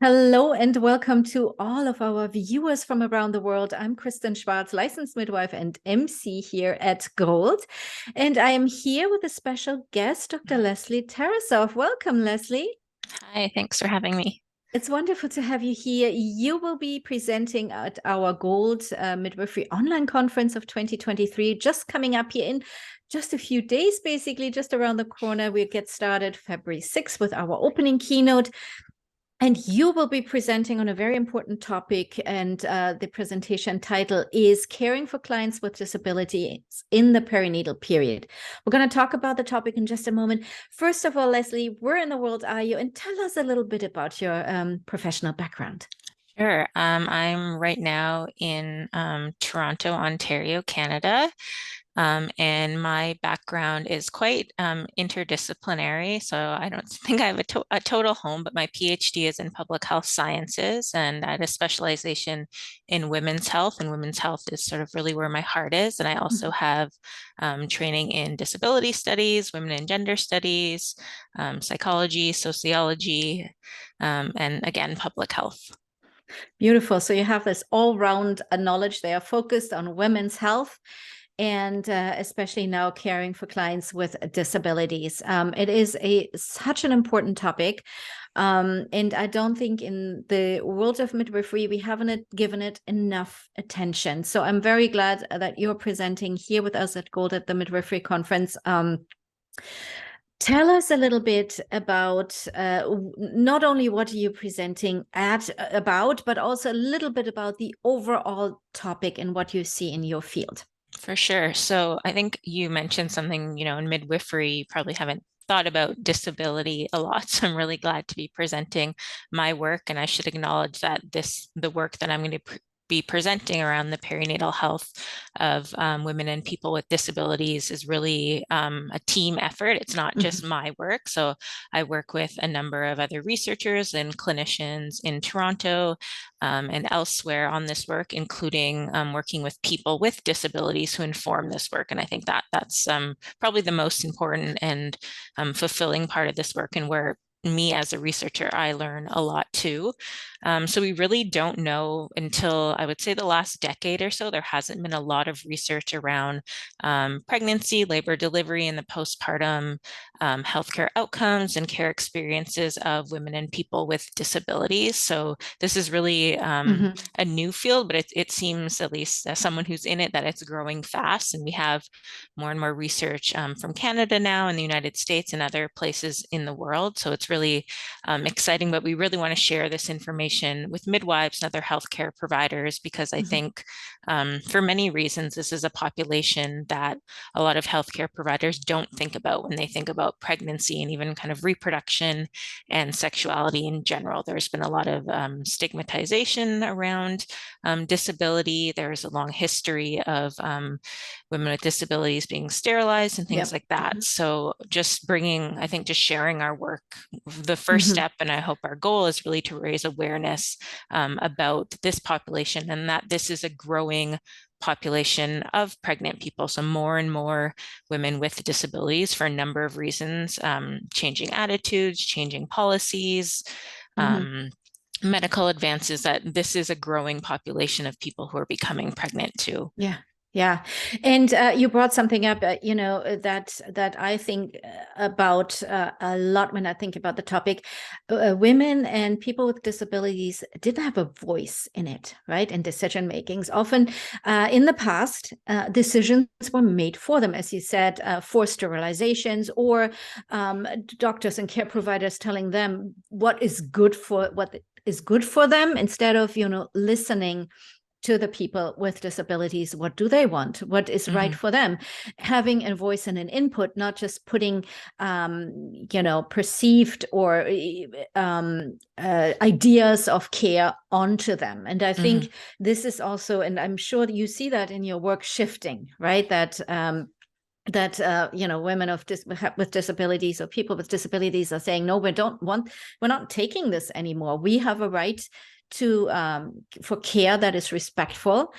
Hello and welcome to all of our viewers from around the world. I'm Kristen Schwarz, licensed midwife and MC here at GOLD. And I am here with a special guest, Dr. Lesley Tarasoff. Welcome, Lesley. Hi, thanks for having me. It's wonderful to have you here. You will be presenting at our GOLD Midwifery Online Conference of 2023, just coming up here in just a few days, basically, just around the corner. We'll get started February 6th with our opening keynote. And you will be presenting on a very important topic, and the presentation title is Caring for Clients with Disabilities in the Perinatal Period. We're going to talk about the topic in just a moment. First of all, Lesley, where in the world are you? And tell us a little bit about your professional background. Sure. I'm right now in Toronto, Ontario, Canada. And my background is quite interdisciplinary. So I don't think I have a total home, but my PhD is in public health sciences, and I had a specialization in women's health. And women's health is sort of really where my heart is. And I also have training in disability studies, women and gender studies, psychology, sociology, and again, public health. Beautiful. So you have this all-round knowledge. They are focused on women's health, and especially now caring for clients with disabilities. It is such an important topic. And I don't think in the world of midwifery, we haven't given it enough attention. So I'm very glad that you're presenting here with us at GOLD at the Midwifery Conference. Tell us a little bit about not only what you're presenting about, but also a little bit about the overall topic and what you see in your field. For sure. So I think you mentioned something, in midwifery, you probably haven't thought about disability a lot. So I'm really glad to be presenting my work. And I should acknowledge that the work that I'm going to be presenting around the perinatal health of women and people with disabilities is really a team effort. It's not just my work. So I work with a number of other researchers and clinicians in Toronto and elsewhere on this work, including working with people with disabilities who inform this work. And I think that's probably the most important and fulfilling part of this work, and where me as a researcher, I learn a lot too. So we really don't know until I would say the last decade or so, there hasn't been a lot of research around pregnancy, labor, delivery, and the postpartum healthcare outcomes and care experiences of women and people with disabilities. So this is really a new field, but it seems, at least as someone who's in it, that it's growing fast. And we have more and more research from Canada now, and the United States, and other places in the world. So it's really exciting, but we really want to share this information with midwives and other healthcare providers, because I think for many reasons, this is a population that a lot of healthcare providers don't think about when they think about pregnancy and even kind of reproduction and sexuality in general. There's been a lot of stigmatization around disability. There's a long history of women with disabilities being sterilized and things like that. So just sharing our work, the first step, and I hope our goal is really to raise awareness about this population, and that this is a growing population of pregnant people. So more and more women with disabilities, for a number of reasons, changing attitudes, changing policies, medical advances, that this is a growing population of people who are becoming pregnant too. Yeah. Yeah. And you brought something up, that I think about a lot when I think about the topic. Women and people with disabilities didn't have a voice in it, right? In decision makings. Often in the past, decisions were made for them, as you said, forced sterilizations, or doctors and care providers telling them what is good for them, instead of, listening to the people with disabilities. What do they want? What is right for them? Having a voice and an input, not just putting, perceived or ideas of care onto them. And I think this is also, and I'm sure you see that in your work, shifting, right? That women with disabilities, or people with disabilities, are saying, no, we're not taking this anymore. We have a right to for care that is respectful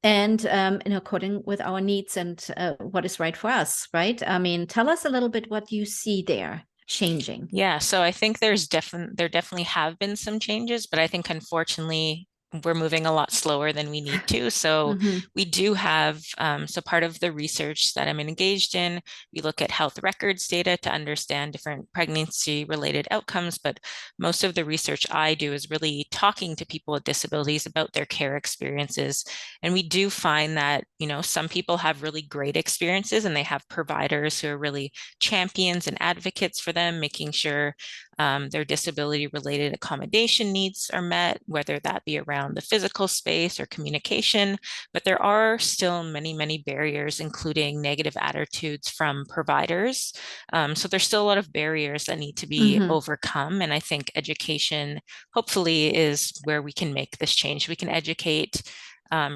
and in according with our needs and what is right for us, right? I mean, tell us a little bit what you see there. changing? Yeah, so I think there definitely have been some changes, but I think unfortunately we're moving a lot slower than we need to. So Hmm. we do have so part of the research that I'm engaged in, we look at health records data to understand different pregnancy related outcomes, but most of the research I do is really talking to people with disabilities about their care experiences. And we do find that, some people have really great experiences and they have providers who are really champions and advocates for them, making sure their disability related accommodation needs are met, whether that be around the physical space or communication. But there are still many, many barriers, including negative attitudes from providers. So there's still a lot of barriers that need to be Hmm. overcome. And I think education, hopefully, is where we can make this change. We can educate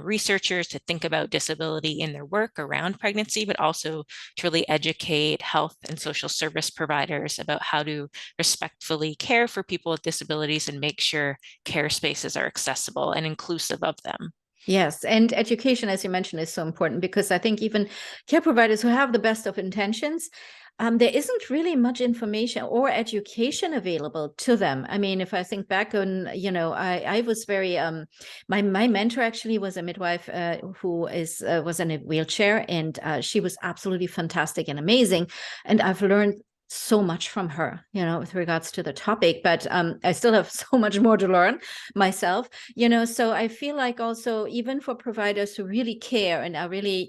researchers to think about disability in their work around pregnancy, but also to really educate health and social service providers about how to respectfully care for people with disabilities and make sure care spaces are accessible and inclusive of them. Yes, and education, as you mentioned, is so important because I think even care providers who have the best of intentions, there isn't really much information or education available to them. I mean, if I think back on, I was very, my mentor actually was a midwife who was in a wheelchair, and she was absolutely fantastic and amazing. And I've learned so much from her, with regards to the topic, but I still have so much more to learn myself. So I feel like also even for providers who really care and are really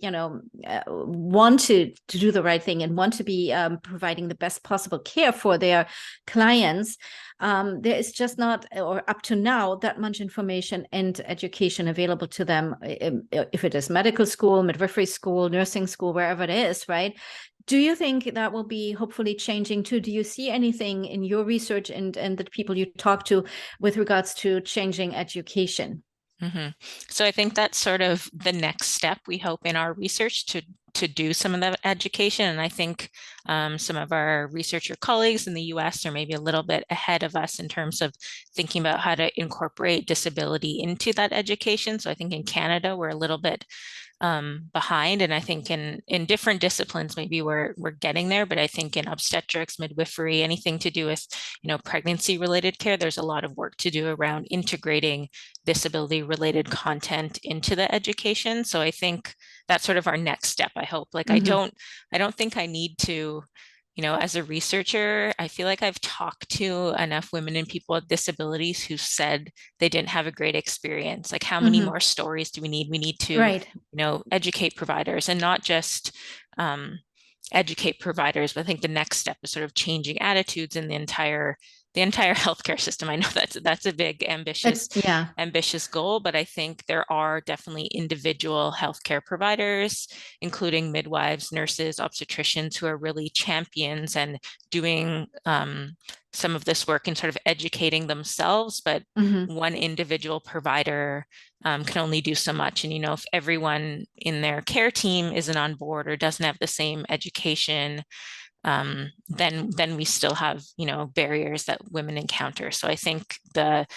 want to do the right thing and want to be providing the best possible care for their clients, there is just not, or up to now, that much information and education available to them, if it is medical school, midwifery school, nursing school, wherever it is, right? Do you think that will be hopefully changing too? Do you see anything in your research and the people you talk to with regards to changing education? Mm-hmm. So I think that's sort of the next step we hope in our research to do some of the education. And I think some of our researcher colleagues in the US are maybe a little bit ahead of us in terms of thinking about how to incorporate disability into that education. So I think in Canada, we're a little bit behind. And I think in different disciplines, maybe we're getting there, but I think in obstetrics, midwifery, anything to do with, pregnancy related care, there's a lot of work to do around integrating disability related content into the education. So I think that's sort of our next step, I hope. Like Mm-hmm. I don't think I need to, as a researcher, I feel like I've talked to enough women and people with disabilities who said they didn't have a great experience. Like, how many Mm-hmm. more stories do we need? We need to, Right. educate providers, and not just educate providers, but I think the next step is sort of changing attitudes in the entire healthcare system. I know that's a big Yeah. ambitious goal, but I think there are definitely individual healthcare providers, including midwives, nurses, obstetricians, who are really champions and doing some of this work and sort of educating themselves. But Mm-hmm. one individual provider can only do so much. And, if everyone in their care team isn't on board or doesn't have the same education, then we still have, barriers that women encounter. So I think the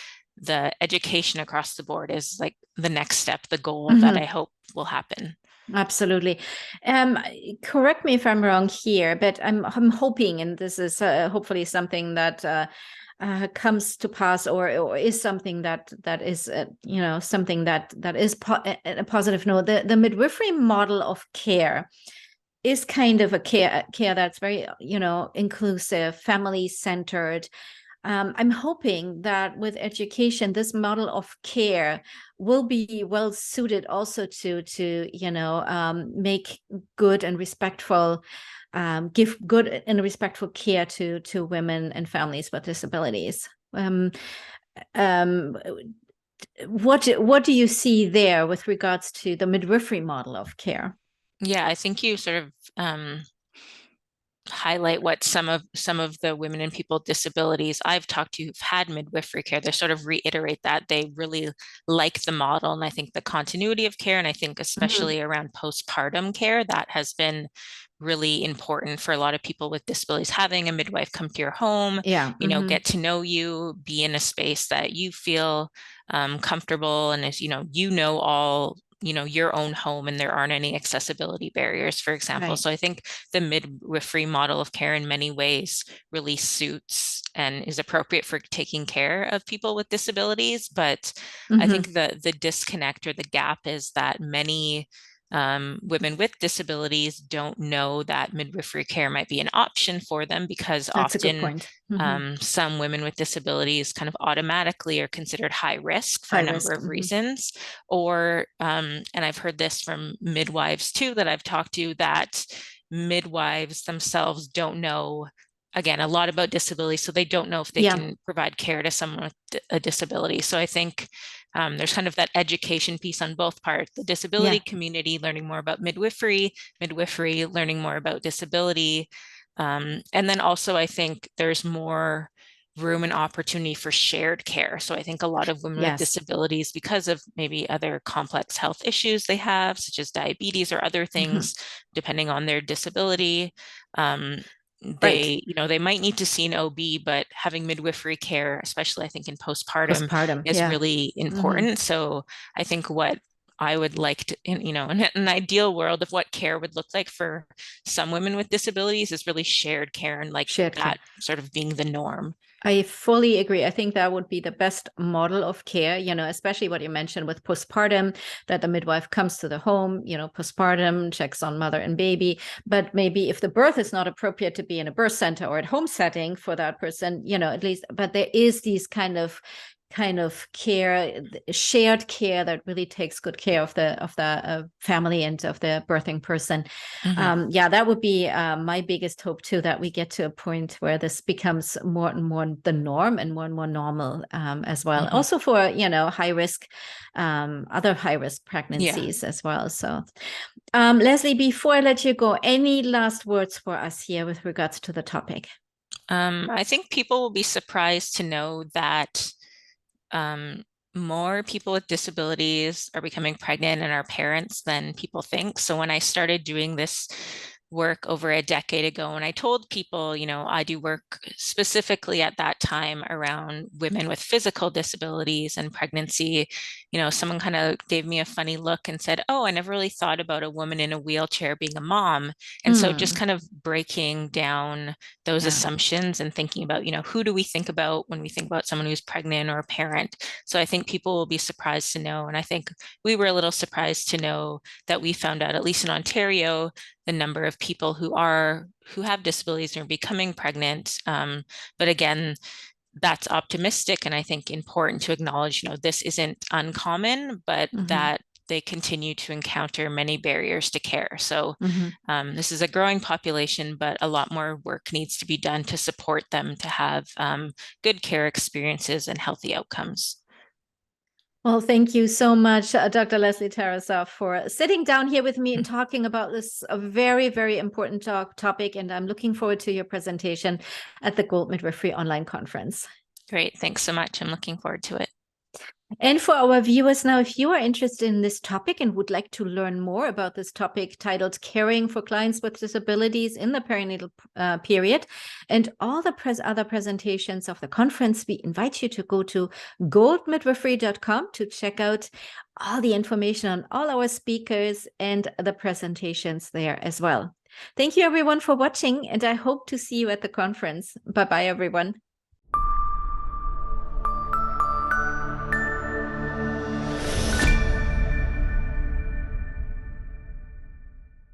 education across the board is like the next step, the goal that I Mm-hmm. hope will happen. Absolutely. Um, Correct me if I'm wrong here, but I'm hoping, and this is hopefully something that comes to pass, or is something that is something that is a positive note. The midwifery model of care is kind of a care that's very inclusive, family centered. I'm hoping that with education, this model of care will be well suited also to make good and respectful, give good and respectful care to women and families with disabilities. Um, what do you see there with regards to the midwifery model of care? Yeah, I think you sort of highlight what some of the women and people with disabilities I've talked to who've had midwifery care, they sort of reiterate that they really like the model. And I think the continuity of care, and I think Mhm. especially around postpartum care, that has been really important for a lot of people with disabilities, having a midwife come to your home, Yeah. get to know you, be in a space that you feel comfortable, and as all your own home and there aren't any accessibility barriers, for example. Right. So I think the midwifery model of care in many ways really suits and is appropriate for taking care of people with disabilities. But I Mm-hmm. think the disconnect or the gap is that many women with disabilities don't know that midwifery care might be an option for them, because That's a good often point. Mm-hmm. some women with disabilities kind of automatically are considered high risk for High a number risk. of Mm-hmm. reasons. Or, and I've heard this from midwives too that I've talked to, that midwives themselves don't know, again, a lot about disability, so they don't know if they Yeah. can provide care to someone with a disability. So I think there's kind of that education piece on both parts, the disability Yeah. community learning more about midwifery, midwifery learning more about disability. And then also I think there's more room and opportunity for shared care. So I think a lot of women with Yes. disabilities, because of maybe other complex health issues they have, such as diabetes or other Mm-hmm. things, depending on their disability, Right. they might need to see an OB, but having midwifery care, especially I think in postpartum, Postpartum. is Yeah. really Mm-hmm. important. So I think what I would like to, in an ideal world of what care would look like for some women with disabilities, is really shared care, and like Shared care. that sort of being the norm. I fully agree. I think that would be the best model of care, especially what you mentioned with postpartum, that the midwife comes to the home, postpartum, checks on mother and baby. But maybe if the birth is not appropriate to be in a birth center or at home setting for that person, at least, but there is these kind of care, shared care that really takes good care of the family and of the birthing person. Mm-hmm. Yeah, that would be my biggest hope too, that we get to a point where this becomes more and more the norm and more normal as well. Mm-hmm. Also for high risk, other high risk Yeah. pregnancies as well. So, Lesley, before I let you go, any last words for us here with regards to the topic? I think people will be surprised to know that um, more people with disabilities are becoming pregnant and are parents than people think. So when I started doing this work over a decade ago, and I told people, I do work specifically at that time around women with physical disabilities and pregnancy, someone kind of gave me a funny look and said, "Oh, I never really thought about a woman in a wheelchair being a mom." And so just Hmm. kind of breaking down those Yeah. assumptions and thinking about, who do we think about when we think about someone who's pregnant or a parent? So I think people will be surprised to know. And I think we were a little surprised to know that we found out, at least in Ontario, the number of people who have disabilities and are becoming pregnant. But again, that's optimistic, and I think important to acknowledge, this isn't uncommon, but Hmm. that they continue to encounter many barriers to care. So Hmm. this is a growing population, but a lot more work needs to be done to support them to have good care experiences and healthy outcomes. Well, thank you so much, Dr. Lesley Tarasoff, for sitting down here with me and talking about this a very, very important topic. And I'm looking forward to your presentation at the GOLD Midwifery Online Conference. Great. Thanks so much. I'm looking forward to it. And for our viewers now, if you are interested in this topic and would like to learn more about this topic titled Caring for Clients with Disabilities in the Perinatal Period and all the other presentations of the conference, we invite you to go to goldmidwifery.com to check out all the information on all our speakers and the presentations there as well. Thank you, everyone, for watching, and I hope to see you at the conference. Bye-bye, everyone.